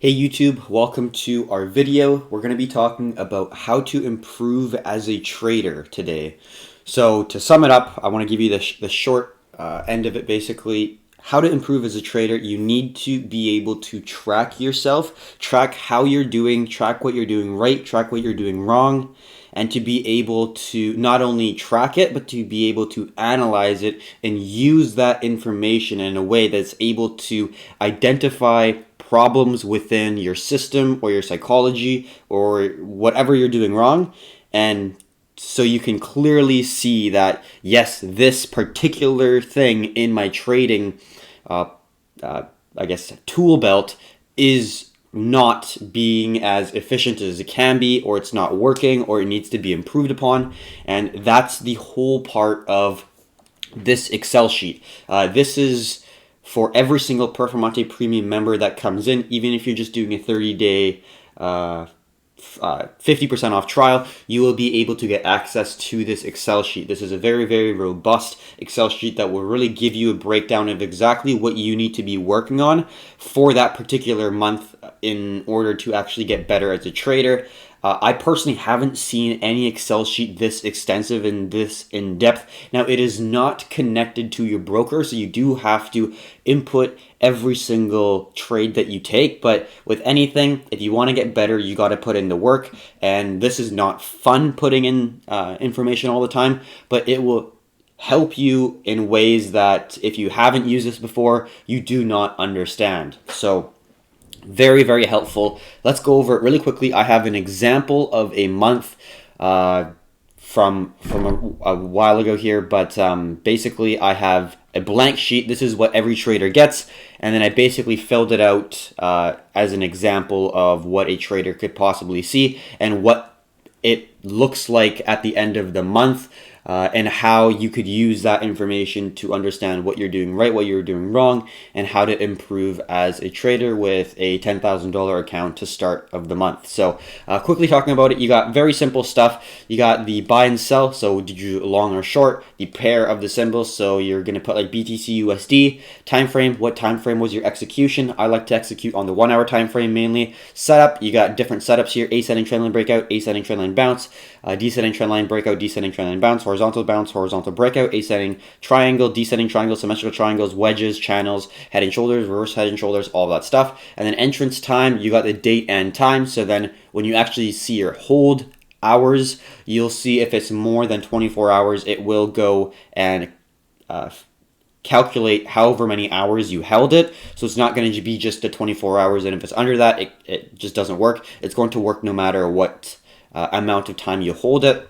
Hey YouTube, welcome to our video. We're going to be talking about how to improve as a trader today. So to sum it up, I want to give you the short end of it basically. How to improve as a trader, you need to be able to track yourself, track how you're doing, track what you're doing right, track what you're doing wrong, and to be able to not only track it, but to be able to analyze it and use that information in a way that's able to identify problems within your system or your psychology or whatever you're doing wrong, and so you can clearly see that yes, this particular thing in my trading uh, I guess tool belt is not being as efficient as it can be, or it's not working, or it needs to be improved upon. And that's the whole part of this Excel sheet. This is for every single Performante Premium member that comes in, even if you're just doing a 30-day 50% off trial, you will be able to get access to this Excel sheet. This is a very, very robust Excel sheet that will really give you a breakdown of exactly what you need to be working on for that particular month in order to actually get better as a trader. I personally haven't seen any Excel sheet this extensive and this in depth. Now, it is not connected to your broker, so you do have to input every single trade that you take. But with anything, if you want to get better, you got to put in the work. And this is not fun putting in information all the time, but it will help you in ways that if you haven't used this before, you do not understand. So very, very helpful. Let's go over it really quickly. I have an example of a month from a while ago here, but basically I have a blank sheet. This is what every trader gets, and then I basically filled it out as an example of what a trader could possibly see and what it looks like at the end of the month. And how you could use that information to understand what you're doing right, what you're doing wrong, and how to improve as a trader with a $10,000 account to start of the month. So quickly talking about it, you got very simple stuff. You got the buy and sell, so did you long or short, the pair of the symbols, so you're going to put like BTC USD, time frame, what time frame was your execution. I like to execute on the 1 hour time frame mainly. Setup, you got different setups here: ascending trend line breakout, ascending trend line bounce, descending trend line breakout, descending trend line bounce, horizontal bounce, horizontal breakout, ascending triangle, descending triangle, symmetrical triangles, wedges, channels, head and shoulders, reverse head and shoulders, all that stuff. And then entrance time, you got the date and time. So then when you actually see your hold hours, you'll see if it's more than 24 hours, it will go and calculate however many hours you held it. So it's not going to be just the 24 hours, and if it's under that, it just doesn't work. It's going to work no matter what amount of time you hold it.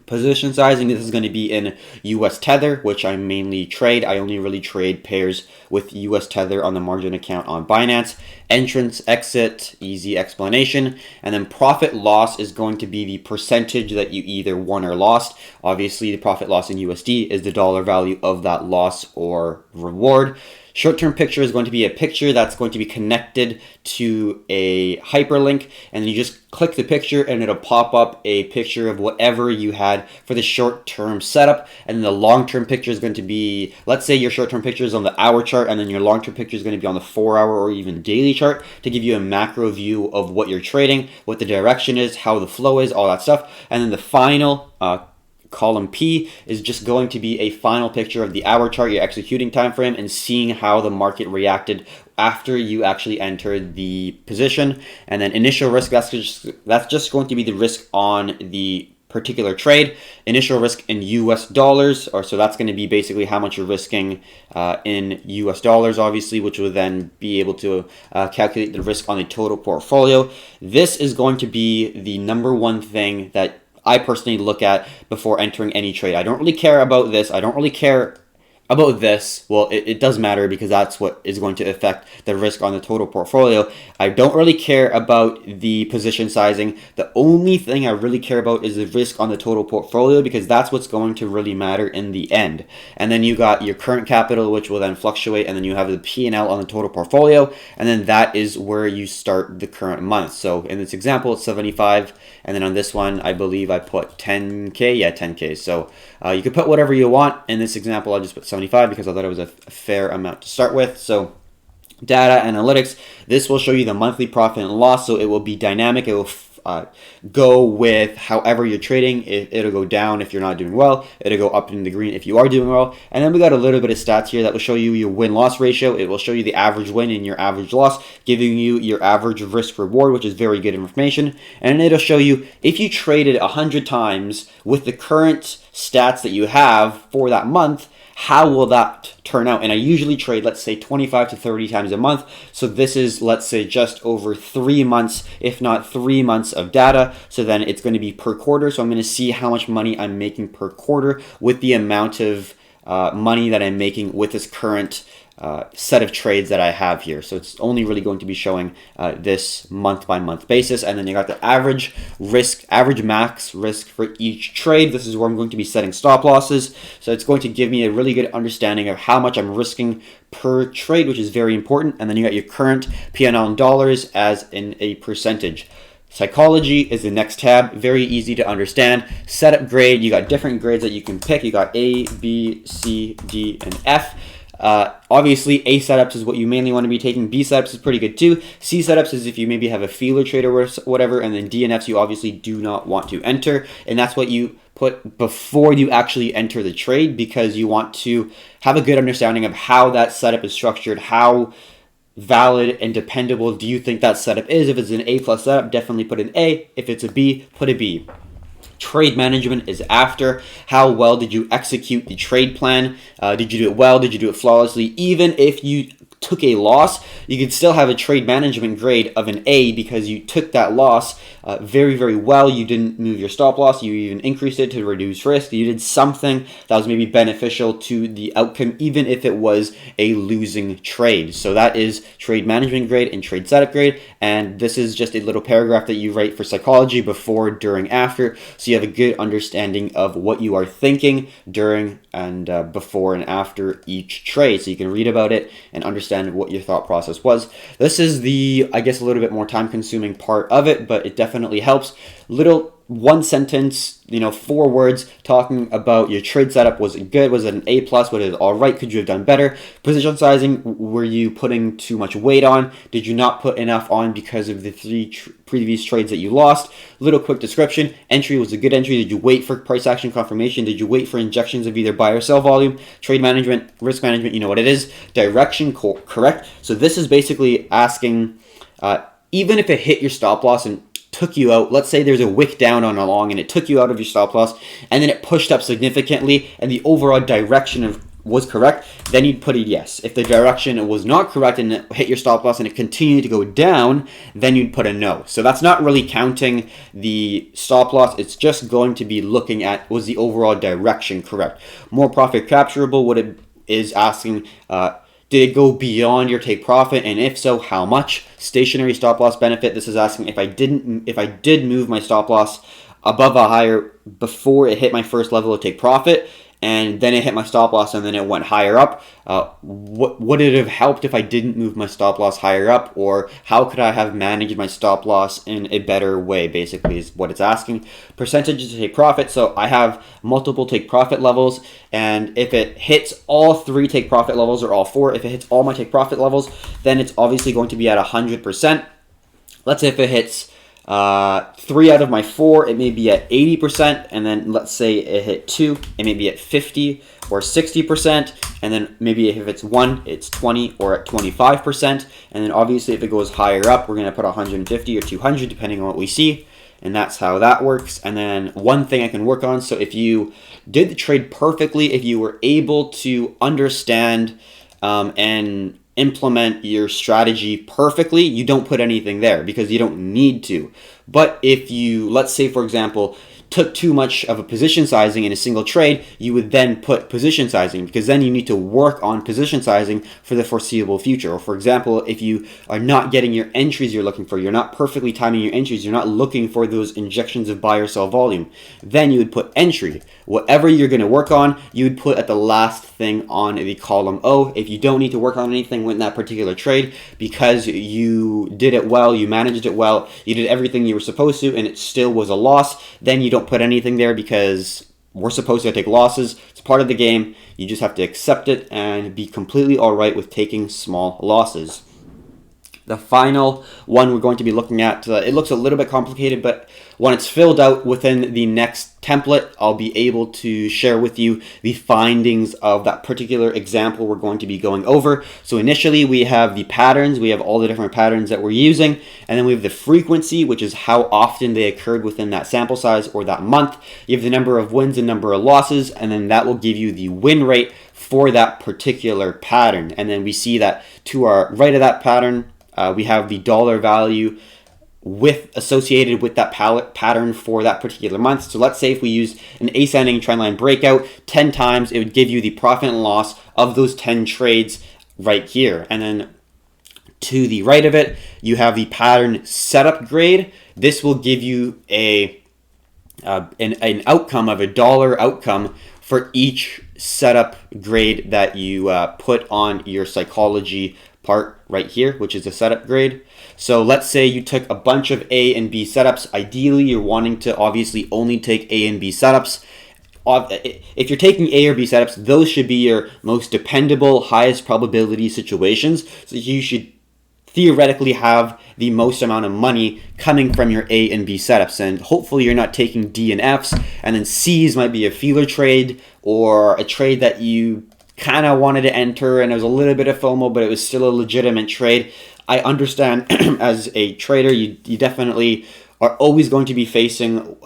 Position sizing, this is going to be in US Tether, which I mainly trade. I only really trade pairs with US Tether on the margin account on Binance. Entrance, exit, easy explanation. And then profit loss is going to be the percentage that you either won or lost. Obviously, the profit loss in USD is the dollar value of that loss or reward. Short-term picture is going to be a picture that's going to be connected to a hyperlink, and then you just click the picture and it'll pop up a picture of whatever you had for the short-term setup. And then the long-term picture is going to be, let's say your short-term picture is on the hour chart, and then your long-term picture is going to be on the 4-hour or even daily chart to give you a macro view of what you're trading, what the direction is, how the flow is, all that stuff. And then the final column P is just going to be a final picture of the hour chart, your executing time frame, and seeing how the market reacted after you actually entered the position. And then initial risk, that's just going to be the risk on the particular trade. Initial risk in US dollars, or so that's going to be basically how much you're risking in US dollars, obviously, which will then be able to calculate the risk on the total portfolio. This is going to be the number one thing that I personally look at before entering any trade. I don't really care about this. I don't really care about this. Well, it does matter because that's what is going to affect the risk on the total portfolio. I don't really care about the position sizing. The only thing I really care about is the risk on the total portfolio, because that's what's going to really matter in the end. And then you got your current capital, which will then fluctuate, and then you have the P&L on the total portfolio, and then that is where you start the current month. So in this example, it's 75, and then on this one, I believe I put 10K. Yeah, 10K. So you can put whatever you want. In this example, I just put 75 because I thought it was a fair amount to start with. So data analytics. This will show you the monthly profit and loss, so it will be dynamic. It will go with however you're trading. It'll go down if you're not doing well. It'll go up in the green if you are doing well. And then we got a little bit of stats here that will show you your win-loss ratio. It will show you the average win and your average loss, giving you your average risk reward, which is very good information. And it'll show you if you traded 100 times with the current stats that you have for that month, how will that turn out? And I usually trade, let's say, 25 to 30 times a month. So this is, let's say, just over 3 months, if not 3 months of data. So then it's going to be per quarter. So I'm going to see how much money I'm making per quarter with the amount of money that I'm making with this current set of trades that I have here. So it's only really going to be showing this month by month basis. And then you got the average risk, average max risk for each trade. This is where I'm going to be setting stop losses. So it's going to give me a really good understanding of how much I'm risking per trade, which is very important. And then you got your current P&L in dollars as in a percentage. Psychology is the next tab. Very easy to understand. Setup grade, you got different grades that you can pick. You got A, B, C, D, and F. Obviously, A setups is what you mainly want to be taking. B setups is pretty good too. C setups is if you maybe have a feeler trade or whatever, and then D and Fs you obviously do not want to enter, and that's what you put before you actually enter the trade, because you want to have a good understanding of how that setup is structured, how valid and dependable do you think that setup is. If it's an A plus setup, definitely put an A. If it's a B, put a B. Trade management is after. How well did you execute the trade plan? Did you do it well? Did you do it flawlessly? Even if you took a loss, you could still have a trade management grade of an A because you took that loss very, very well. You didn't move your stop loss. You even increased it to reduce risk. You did something that was maybe beneficial to the outcome, even if it was a losing trade. So that is trade management grade and trade setup grade. And this is just a little paragraph that you write for psychology before, during, after. So you have a good understanding of what you are thinking during and before and after each trade. So you can read about it and understand what your thought process was. This is the, I guess, a little bit more time consuming part of it, but it definitely helps. Little one sentence, 4 words talking about your trade setup. Was it good? Was it an A plus? Was it all right? Could you have done better? Position sizing, were you putting too much weight on? Did you not put enough on because of the 3 previous trades that you lost? Little quick description. Entry, was a good entry? Did you wait for price action confirmation? Did you wait for injections of either buy or sell volume? Trade management, risk management, you know what it is. Direction, correct. So this is basically asking, even if it hit your stop loss and took you out, let's say there's a wick down on a long and it took you out of your stop loss and then it pushed up significantly and the overall direction was correct, then you'd put a yes. If the direction was not correct and it hit your stop loss and it continued to go down, then you'd put a no. So that's not really counting the stop loss. It's just going to be looking at, was the overall direction correct? More profit capturable, what it is asking, did it go beyond your take profit, and if so, how much? Stationary stop loss benefit. This is asking if I did move my stop loss above a higher before it hit my first level of take profit, and then it hit my stop loss and then it went higher up. Would it have helped if I didn't move my stop loss higher up, or how could I have managed my stop loss in a better way, basically is what it's asking. Percentage to take profit. So I have multiple take profit levels, and if it hits all 3 take profit levels, or all 4, if it hits all my take profit levels, then it's obviously going to be at 100%. Let's say if it hits 3 out of my 4, it may be at 80%, and then let's say it hit 2, it may be at 50 or 60%, and then maybe if it's 1, it's 20 or at 25%, and then obviously if it goes higher up, we're going to put 150 or 200 depending on what we see, and that's how that works. And then one thing I can work on, so if you did the trade perfectly, if you were able to understand and implement your strategy perfectly, you don't put anything there because you don't need to. But if you, let's say for example, took too much of a position sizing in a single trade, you would then put position sizing, because then you need to work on position sizing for the foreseeable future. Or for example, if you are not getting your entries you're looking for, you're not perfectly timing your entries, you're not looking for those injections of buy or sell volume, then you would put entry. Whatever you're going to work on, you would put at the last thing on the column O. If you don't need to work on anything with that particular trade because you did it well, you managed it well, you did everything you were supposed to, and it still was a loss, then you don't put anything there, because we're supposed to take losses. It's part of the game. You just have to accept it and be completely all right with taking small losses. The final one we're going to be looking at, it looks a little bit complicated, but when it's filled out within the next template, I'll be able to share with you the findings of that particular example we're going to be going over. So initially we have the patterns, we have all the different patterns that we're using, and then we have the frequency, which is how often they occurred within that sample size or that month. You have the number of wins and number of losses, and then that will give you the win rate for that particular pattern. And then we see that to our right of that pattern, we have the dollar value associated with that pattern for that particular month. So let's say if we use an ascending trendline breakout 10 times, it would give you the profit and loss of those 10 trades right here. And then to the right of it, you have the pattern setup grade. This will give you an outcome of a dollar outcome for each setup grade that you put on your psychology part right here, which is the setup grade. So let's say you took a bunch of A and B setups. Ideally, you're wanting to obviously only take A and B setups. If you're taking A or B setups, those should be your most dependable, highest probability situations. So you should theoretically have the most amount of money coming from your A and B setups, and hopefully you're not taking D and Fs, and then C's might be a feeler trade or a trade that you kind of wanted to enter and there was a little bit of FOMO, but it was still a legitimate trade. I understand as a trader, you definitely are always going to be facing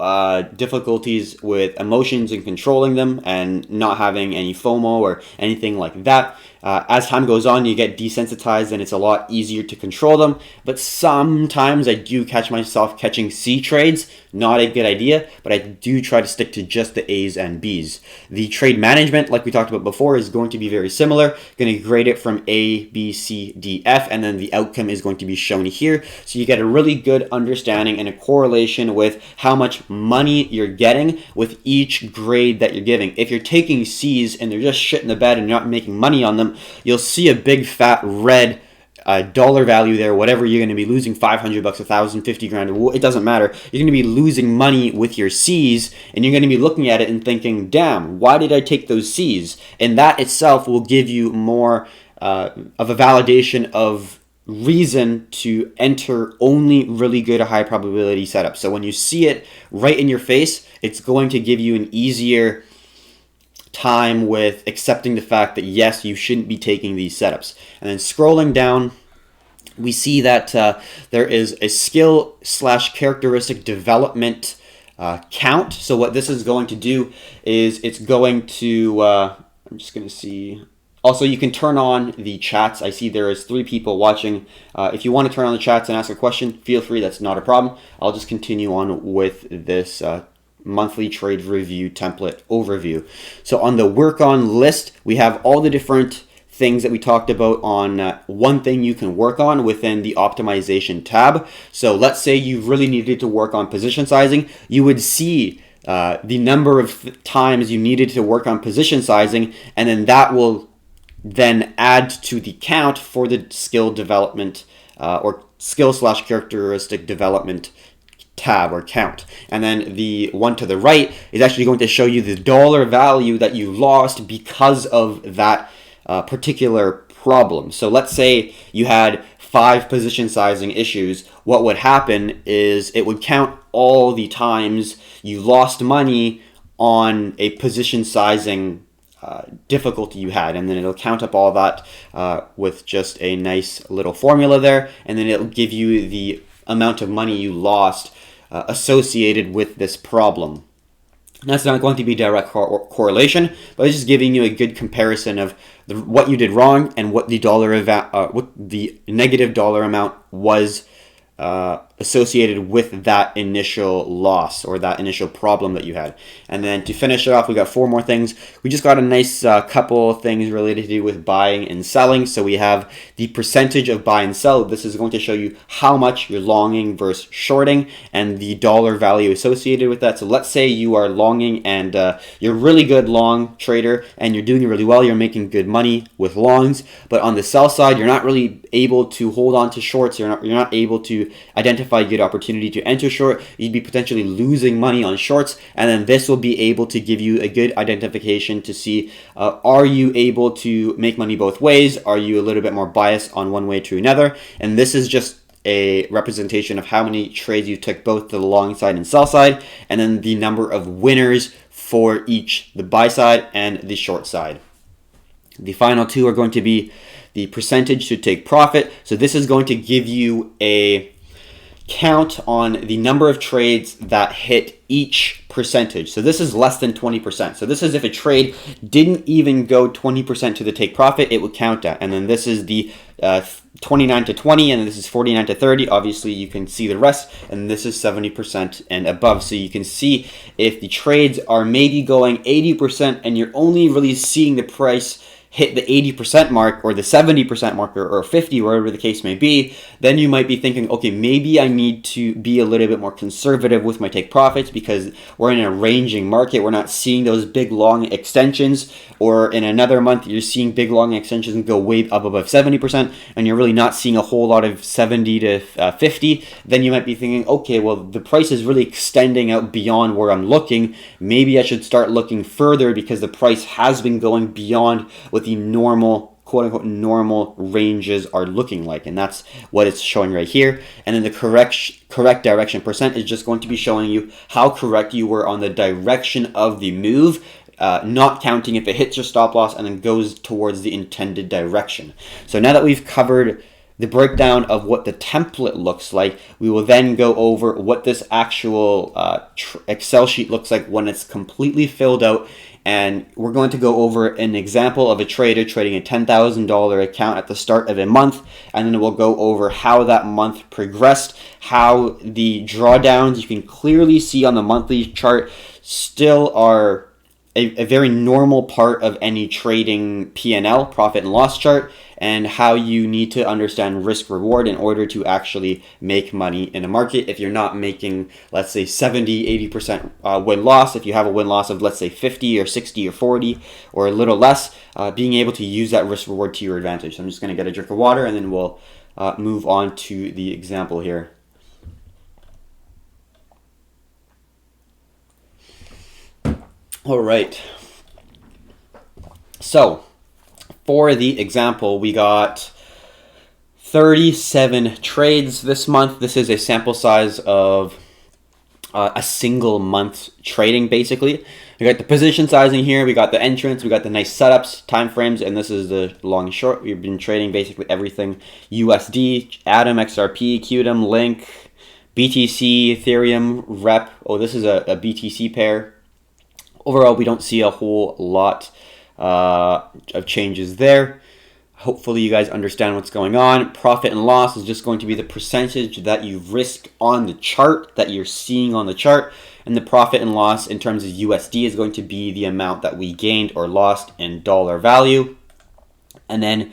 difficulties with emotions and controlling them and not having any FOMO or anything like that. As time goes on, you get desensitized and it's a lot easier to control them. But sometimes I do catch myself catching C trades. Not a good idea, but I do try to stick to just the A's and B's. The trade management, like we talked about before, is going to be very similar. Going to grade it from A, B, C, D, F, and then the outcome is going to be shown here. So you get a really good understanding and a correlation with how much money you're getting with each grade that you're giving. If you're taking C's and they're just shit in the bed and you're not making money on them, you'll see a big fat red dollar value there. Whatever, you're going to be losing $500, $1,000, 50 grand. It doesn't matter. You're going to be losing money with your C's, and you're going to be looking at it and thinking, damn, why did I take those C's? And that itself will give you more of a validation of reason to enter only really good high probability setups. So when you see it right in your face, it's going to give you an easier time with accepting the fact that yes, you shouldn't be taking these setups. And then scrolling down, we see that there is a skill / characteristic development count. So what this is going to do is it's going to I'm just going to see. Also, you can turn on the chats. I see there is 3 people watching. If you want to turn on the chats and ask a question, feel free. That's not a problem. I'll just continue on with this monthly trade review template overview. So on the work on list, we have all the different things that we talked about on one thing you can work on within the optimization tab. So let's say you really needed to work on position sizing. You would see the number of times you needed to work on position sizing, and then that will then add to the count for the skill development or skill / characteristic development tab or count. And then the one to the right is actually going to show you the dollar value that you lost because of that particular problem. So let's say you had 5 position sizing issues. What would happen is it would count all the times you lost money on a position sizing difficulty you had, and then it'll count up all that with just a nice little formula there, and then it'll give you the amount of money you lost associated with this problem. That's not going to be direct correlation, but it's just giving you a good comparison of what you did wrong and what the what the negative dollar amount was associated with that initial loss or that initial problem that you had. And then to finish it off, we got 4 more things. We just got a nice couple of things related to do with buying and selling. So we have the percentage of buy and sell. This is going to show you how much you're longing versus shorting and the dollar value associated with that. So let's say you are longing and you're a really good long trader and you're doing really well. You're making good money with longs, but on the sell side, you're not really able to hold on to shorts. You're not able to identify identify a good opportunity to enter short, you'd be potentially losing money on shorts, and then this will be able to give you a good identification to see, are you able to make money both ways? Are you a little bit more biased on one way to another? And this is just a representation of how many trades you took both the long side and sell side, and then the number of winners for each, the buy side and the short side. The final two are going to be the percentage to take profit. So this is going to give you a count on the number of trades that hit each percentage. So this is less than 20%. So this is if a trade didn't even go 20% to the take profit, it would count that. And then this is the 29 to 20, and this is 49 to 30. Obviously, you can see the rest, and this is 70% and above. So you can see if the trades are maybe going 80% and you're only really seeing the price hit the 80% mark or the 70% mark or 50, wherever the case may be, then you might be thinking, okay, maybe I need to be a little bit more conservative with my take profits because we're in a ranging market. We're not seeing those big long extensions, or in another month you're seeing big long extensions go way up above 70% and you're really not seeing a whole lot of 70 to 50. Then you might be thinking, okay, well, the price is really extending out beyond where I'm looking. Maybe I should start looking further because the price has been going beyond what the normal, quote-unquote, normal ranges are looking like, and that's what it's showing right here. And then the correct direction percent is just going to be showing you how correct you were on the direction of the move, not counting if it hits your stop loss and then goes towards the intended direction. So now that we've covered the breakdown of what the template looks like, we will then go over what this actual Excel sheet looks like when it's completely filled out. And we're going to go over an example of a trader trading a $10,000 account at the start of a month, and then we'll go over how that month progressed, how the drawdowns you can clearly see on the monthly chart still are a very normal part of any trading P&L, profit and loss chart, and how you need to understand risk reward in order to actually make money in a market. If you're not making, let's say, 70-80% win-loss, if you have a win-loss of, let's say, 50 or 60 or 40 or a little less, being able to use that risk reward to your advantage. So I'm just going to get a drink of water and then we'll move on to the example here. All right. So for the example, we got 37 trades this month. This is a sample size of a single month trading, basically. We got the position sizing here. We got the entrance. We got the nice setups, time frames, and this is the long and short. We've been trading basically everything USD, Atom, XRP, QDM, Link, BTC, Ethereum, Rep. Oh, this is a BTC pair. Overall, we don't see a whole lot of changes there. Hopefully you guys understand what's going on. Profit and loss is just going to be the percentage that you've risked on the chart, that you're seeing on the chart. And the profit and loss in terms of USD is going to be the amount that we gained or lost in dollar value. And then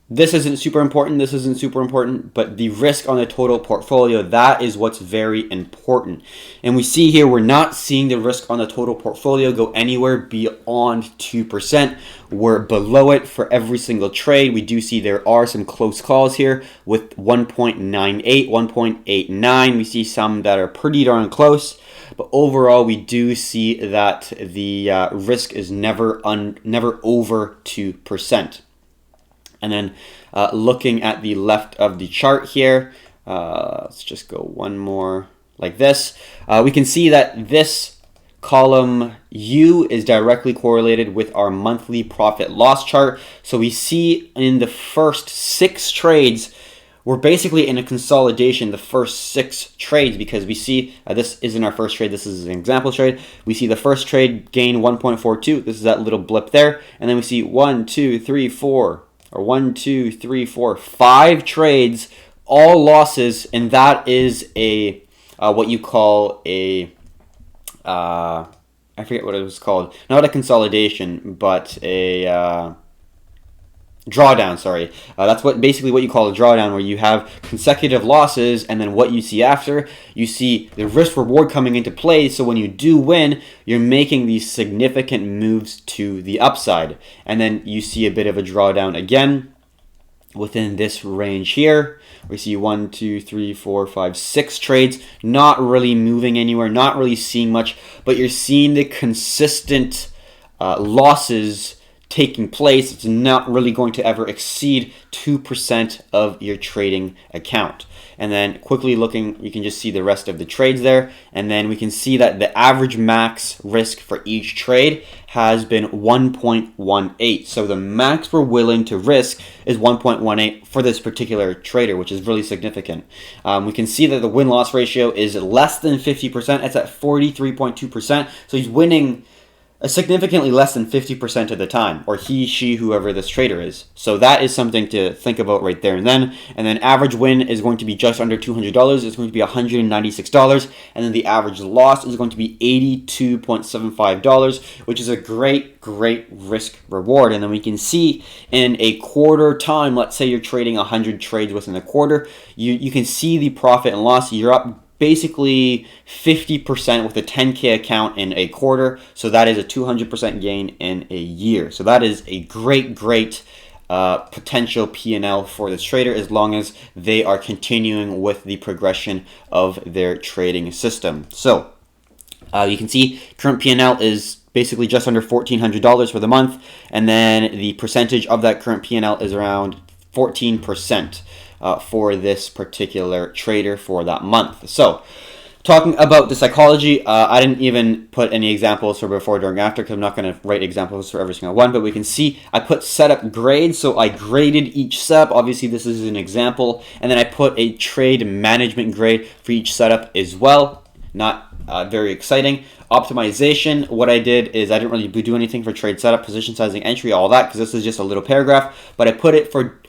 this isn't super important, this isn't super important, but the risk on the total portfolio, that is what's very important. And we see here, we're not seeing the risk on the total portfolio go anywhere beyond 2%. We're below it for every single trade. We do see there are some close calls here with 1.98, 1.89. We see some that are pretty darn close. But overall, we do see that the risk is never over 2%. And then looking at the left of the chart here, let's just go one more like this. We can see that this column U is directly correlated with our monthly profit loss chart. So we see in the first 6 trades, we're basically in a consolidation the first 6 trades, because we see this isn't our first trade, this is an example trade. We see the first trade gain 1.42. This is that little blip there. And then we see 1, 2, 3, 4. Or 1, 2, 3, 4, 5 trades, all losses, and that is a what you call a I forget what it was called. Not a consolidation, but a drawdown. Sorry, that's basically what you call a drawdown, where you have consecutive losses, and then what you see after, you see the risk reward coming into play. So when you do win, you're making these significant moves to the upside, and then you see a bit of a drawdown again. within this range here. We see 1, 2, 3, 4, 5, 6 trades, not really moving anywhere, not really seeing much, but you're seeing the consistent losses taking place. It's not really going to ever exceed 2% of your trading account. And then quickly looking, you can just see the rest of the trades there. And then we can see that the average max risk for each trade has been 1.18. So the max we're willing to risk is 1.18 for this particular trader, which is really significant. We can see that the win-loss ratio is less than 50%. It's at 43.2%. So he's winning significantly less than 50% of the time, or he, she, whoever this trader is. So that is something to think about right there and then. And then average win is going to be just under $200. It's going to be $196. And then the average loss is going to be $82.75, which is a great risk reward. And then we can see in a quarter time, let's say you're trading 100 trades within a quarter, you can see the profit and loss. You're up basically 50% with a 10K account in a quarter. So that is a 200% gain in a year. So that is a great potential P&L for this trader, as long as they are continuing with the progression of their trading system. So you can see current P&L is basically just under $1,400 for the month, and then the percentage of that current P&L is around 14%. For this particular trader for that month. So, talking about the psychology, I didn't even put any examples for before, during, after, because I'm not going to write examples for every single one, but we can see I put setup grade, so I graded each setup. Obviously, this is an example, and then I put a trade management grade for each setup as well. Not very exciting. Optimization, what I did is I didn't really do anything for trade setup, position sizing, entry, all that, because this is just a little paragraph, but I put it for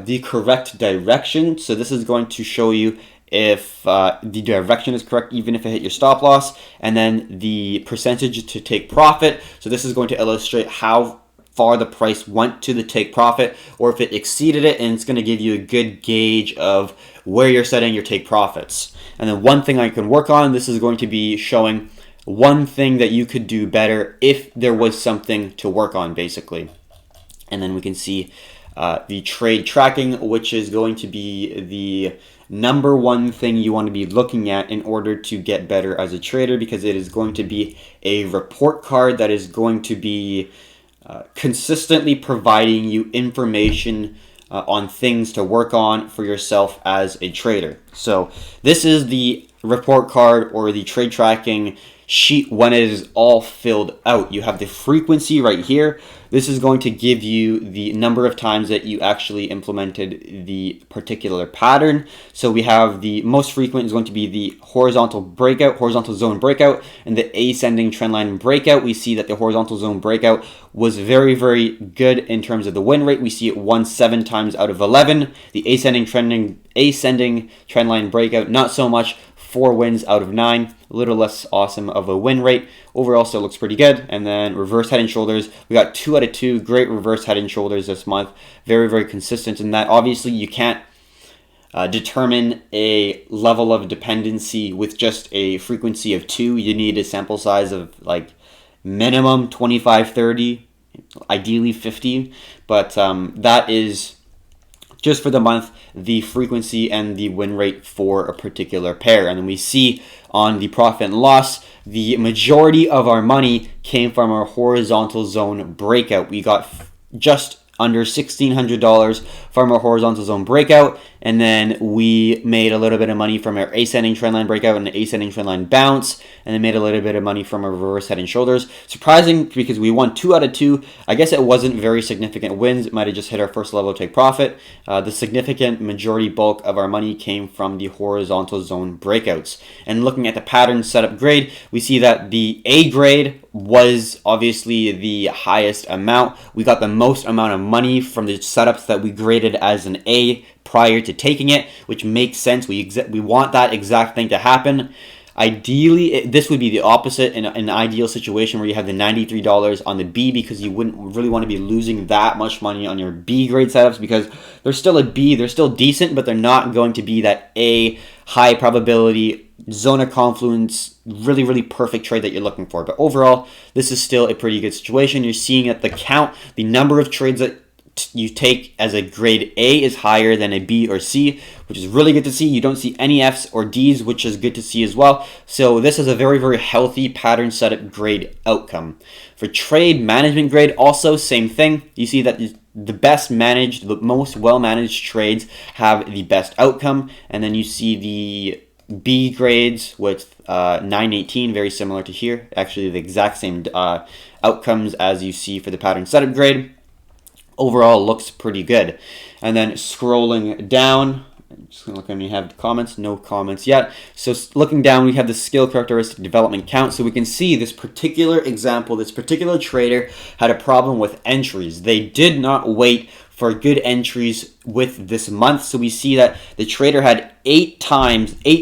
the correct direction. So this is going to show you if the direction is correct, even if it hit your stop loss, and then the percentage to take profit. So this is going to illustrate how far the price went to the take profit, or if it exceeded it, and it's going to give you a good gauge of where you're setting your take profits. And then one thing I can work on, this is going to be showing one thing that you could do better if there was something to work on, basically. And then we can see the trade tracking, which is going to be the number one thing you want to be looking at in order to get better as a trader, because it is going to be a report card that is going to be consistently providing you information on things to work on for yourself as a trader. So this is the report card, or the trade tracking sheet, when it is all filled out. You have the frequency right here. This is going to give you the number of times that you actually implemented the particular pattern. So we have the most frequent is going to be the horizontal zone breakout, and the ascending trendline breakout. We see that the horizontal zone breakout was very good in terms of the win rate. We see it won 7 times out of 11. The ascending trendline breakout, not so much, 4 wins out of 9, a little less awesome of a win rate. Overall still looks pretty good. And then reverse head and shoulders, we got 2 out of 2 great reverse head and shoulders this month. Very consistent in that. Obviously you can't determine a level of dependency with just a frequency of 2. You need a sample size of like minimum 25, 30, ideally 50, but that is just for the month, the frequency and the win rate for a particular pair. And then we see on the profit and loss, the majority of our money came from our horizontal zone breakout. We got just under $1,600 from our horizontal zone breakout, and then we made a little bit of money from our ascending trendline breakout and the ascending trendline bounce, and then made a little bit of money from our reverse head and shoulders. Surprising, because we won 2 out of 2. I guess it wasn't very significant wins. It might have just hit our first level take profit. The significant majority bulk of our money came from the horizontal zone breakouts. And looking at the pattern setup grade, we see that the A grade was obviously the highest amount. We got the most amount of money from the setups that we graded as an A prior to taking it, which makes sense. We want that exact thing to happen. Ideally, this would be the opposite in an ideal situation where you have the $93 on the B, because you wouldn't really want to be losing that much money on your B grade setups, because they're still a B, they're still decent, but they're not going to be that A high probability zone of confluence, really perfect trade that you're looking for. But overall, this is still a pretty good situation. You're seeing at the count, the number of trades that you take as a grade A is higher than a B or C, which is really good to see. You don't see any Fs or Ds, which is good to see as well. So this is a very, very healthy pattern setup grade outcome. For trade management grade, also same thing. You see that the best managed, the most well-managed trades have the best outcome. And then you see the B grades with 918, very similar to here. Actually, the exact same outcomes as you see for the pattern setup grade. Overall, looks pretty good. And then scrolling down, I'm just gonna look at me have comments. No comments yet. So looking down, we have the skill characteristic development count. So we can see this particular example, this particular trader had a problem with entries. They did not wait for good entries with this month. So we see that the trader had 8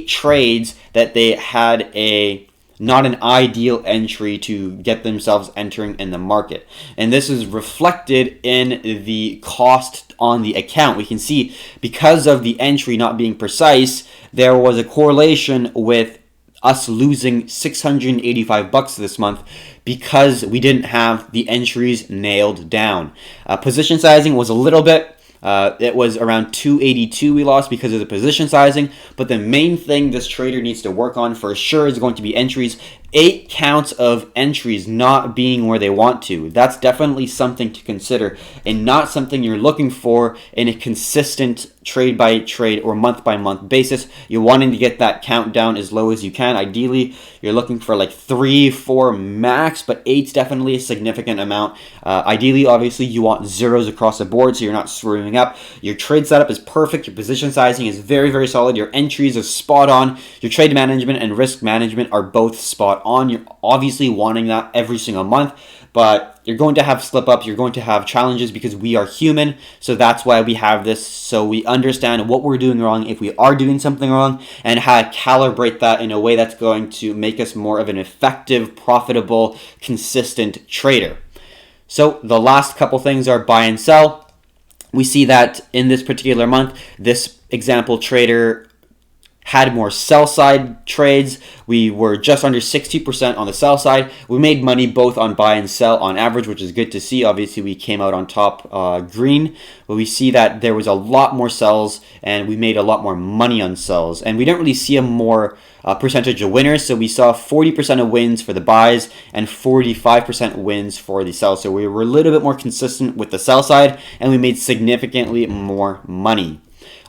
trades that they had not an ideal entry to get themselves entering in the market. And this is reflected in the cost on the account. We can see because of the entry not being precise, there was a correlation with us losing $685 this month because we didn't have the entries nailed down. Position sizing was a little bit. It was around 282 we lost because of the position sizing, but the main thing this trader needs to work on for sure is going to be entries. 8 counts of entries not being where they want to. That's definitely something to consider and not something you're looking for in a consistent trade by trade or month by month basis. You're wanting to get that count down as low as you can. Ideally, you're looking for like 3, 4 max, but 8's definitely a significant amount. Ideally, obviously, you want zeros across the board so you're not screwing up. Your trade setup is perfect. Your position sizing is very, very solid. Your entries are spot on. Your trade management and risk management are both spot on. You're obviously wanting that every single month, but you're going to have slip ups, you're going to have challenges because we are human. So that's why we have this, so we understand what we're doing wrong if we are doing something wrong, and how to calibrate that in a way that's going to make us more of an effective, profitable, consistent trader. So the last couple things are buy and sell. We see that in this particular month, this example trader had more sell side trades. We were just under 60% on the sell side. We made money both on buy and sell on average, which is good to see. Obviously, we came out on top green, but we see that there was a lot more sells and we made a lot more money on sells. And we didn't really see a more percentage of winners. So we saw 40% of wins for the buys and 45% wins for the sell. So we were a little bit more consistent with the sell side and we made significantly more money.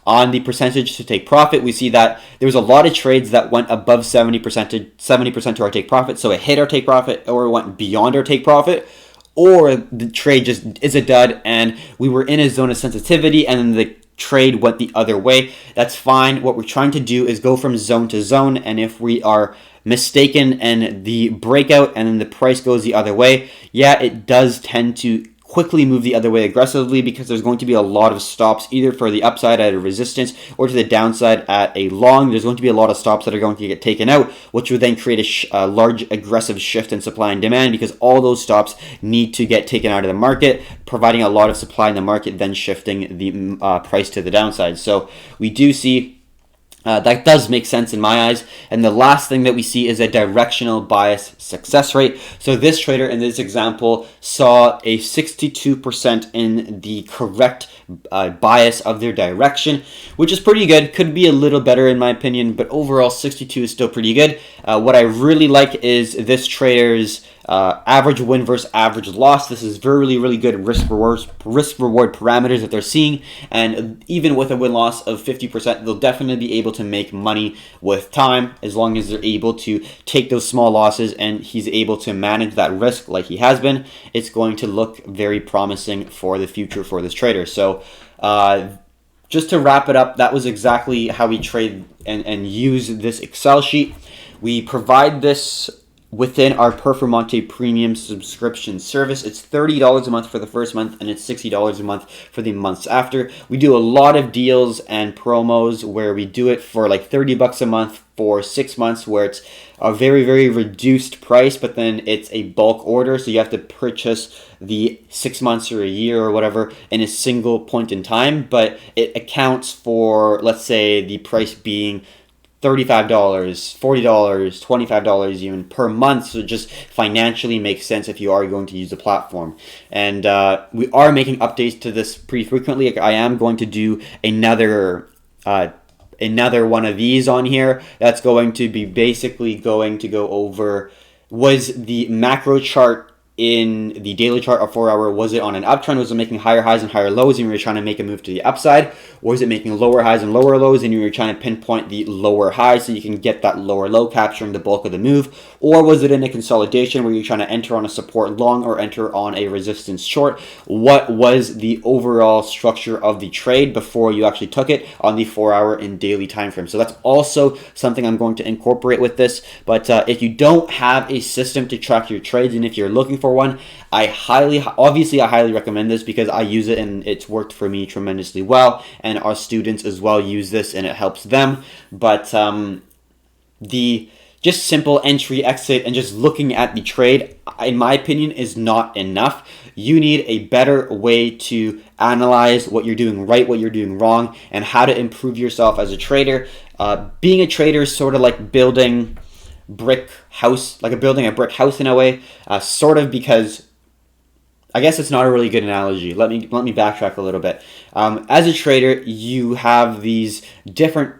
On the percentage to take profit, we see that there was a lot of trades that went above 70% to our take profit. So it hit our take profit or it went beyond our take profit, or the trade just is a dud and we were in a zone of sensitivity and then the trade went the other way. That's fine. What we're trying to do is go from zone to zone, and if we are mistaken and the breakout and then the price goes the other way, yeah, it does tend to quickly move the other way aggressively because there's going to be a lot of stops either for the upside at a resistance or to the downside at a long. There's going to be a lot of stops that are going to get taken out, which would then create a large aggressive shift in supply and demand because all those stops need to get taken out of the market, providing a lot of supply in the market, then shifting the price to the downside. So we do see that does make sense in my eyes. And the last thing that we see is a directional bias success rate. So this trader in this example saw a 62% in the correct bias of their direction, which is pretty good. Could be a little better in my opinion, but overall 62 is still pretty good. What I really like is this trader's average win versus average loss. This is really, really good risk reward parameters that they're seeing, and even with a win loss of 50%, they'll definitely be able to make money with time as long as they're able to take those small losses and he's able to manage that risk like he has been. It's going to look very promising for the future for this trader. So just to wrap it up, that was exactly how we trade and use this Excel sheet. We provide this within our Performante Premium subscription service. It's $30 a month for the first month and it's $60 a month for the months after. We do a lot of deals and promos where we do it for like $30 a month for 6 months, where it's a very, very reduced price, but then it's a bulk order, so you have to purchase the 6 months or a year or whatever in a single point in time, but it accounts for, let's say, the price being $35, $40, $25 even per month. So it just financially makes sense if you are going to use the platform. And we are making updates to this pretty frequently. I am going to do another one of these on here that's going to be basically going to go over, was the macro chart in the daily chart of 4 hour, was it on an uptrend? Was it making higher highs and higher lows and you were trying to make a move to the upside? Or is it making lower highs and lower lows and you were trying to pinpoint the lower high so you can get that lower low capturing the bulk of the move? Or was it in a consolidation where you're trying to enter on a support long or enter on a resistance short? What was the overall structure of the trade before you actually took it on the 4 hour and daily time frame? So that's also something I'm going to incorporate with this. But if you don't have a system to track your trades, and if you're looking for one, I highly recommend this because I use it and it's worked for me tremendously well, and our students as well use this and it helps them. But the just simple entry, exit, and just looking at the trade, in my opinion, is not enough. You need a better way to analyze what you're doing right, what you're doing wrong, and how to improve yourself as a trader. Being a trader is sort of like building brick house, like building a brick house in a way, sort of, because I guess it's not a really good analogy. Let me backtrack a little bit. As a trader, you have these different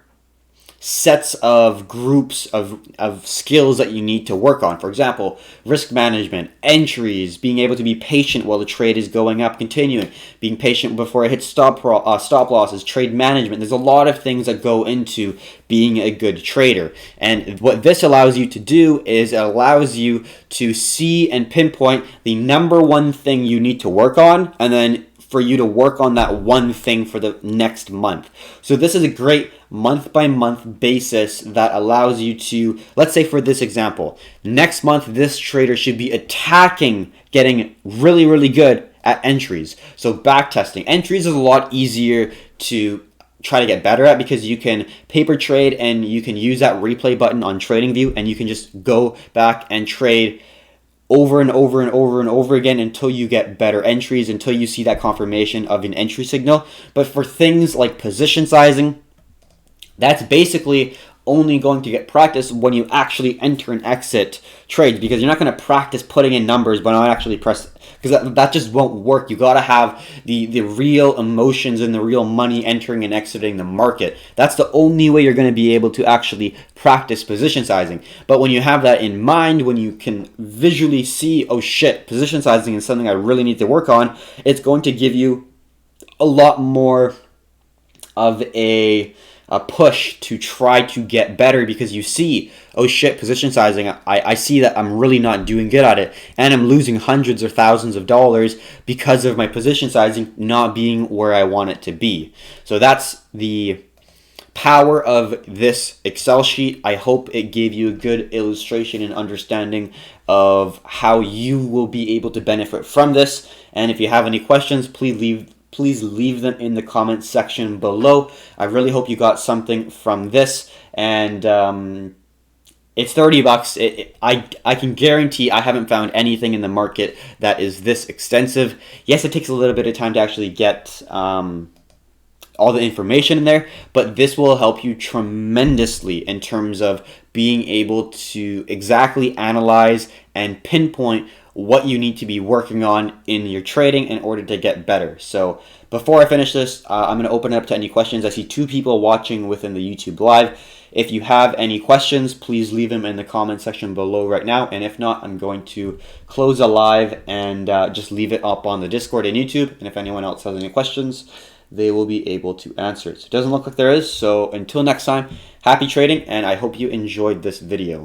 sets of groups of skills that you need to work on. For example, risk management, entries, being able to be patient while the trade is going up, continuing, being patient before it hits stop losses, trade management. There's a lot of things that go into being a good trader. And what this allows you to do is it allows you to see and pinpoint the number one thing you need to work on, and then for you to work on that one thing for the next month. So this is a great month-by-month basis that allows you to, let's say for this example, next month this trader should be attacking getting really, really good at entries. So backtesting. Entries is a lot easier to try to get better at because you can paper trade and you can use that replay button on TradingView and you can just go back and trade over and over and over and over again until you get better entries, until you see that confirmation of an entry signal. But for things like position sizing, that's basically only going to get practice when you actually enter and exit trades, because you're not going to practice putting in numbers but not actually press, because that just won't work. You got to have the real emotions and the real money entering and exiting the market. That's the only way you're going to be able to actually practice position sizing. But when you have that in mind, when you can visually see, oh shit, position sizing is something I really need to work on, it's going to give you a lot more of a push to try to get better, because you see, oh shit, position sizing, I see that I'm really not doing good at it, and I'm losing hundreds or thousands of dollars because of my position sizing not being where I want it to be. So that's the power of this Excel sheet. I hope it gave you a good illustration and understanding of how you will be able to benefit from this. And if you have any questions, please leave them in the comments section below. I really hope you got something from this, and it's $30. I can guarantee I haven't found anything in the market that is this extensive. Yes, it takes a little bit of time to actually get all the information in there, but this will help you tremendously in terms of being able to exactly analyze and pinpoint what you need to be working on in your trading in order to get better. So before I finish this, I'm going to open it up to any questions. I see 2 people watching within the YouTube live. If you have any questions, please leave them in the comment section below right now. And if not, I'm going to close the live and just leave it up on the Discord and YouTube. And if anyone else has any questions, they will be able to answer it. So it doesn't look like there is. So until next time, happy trading, and I hope you enjoyed this video.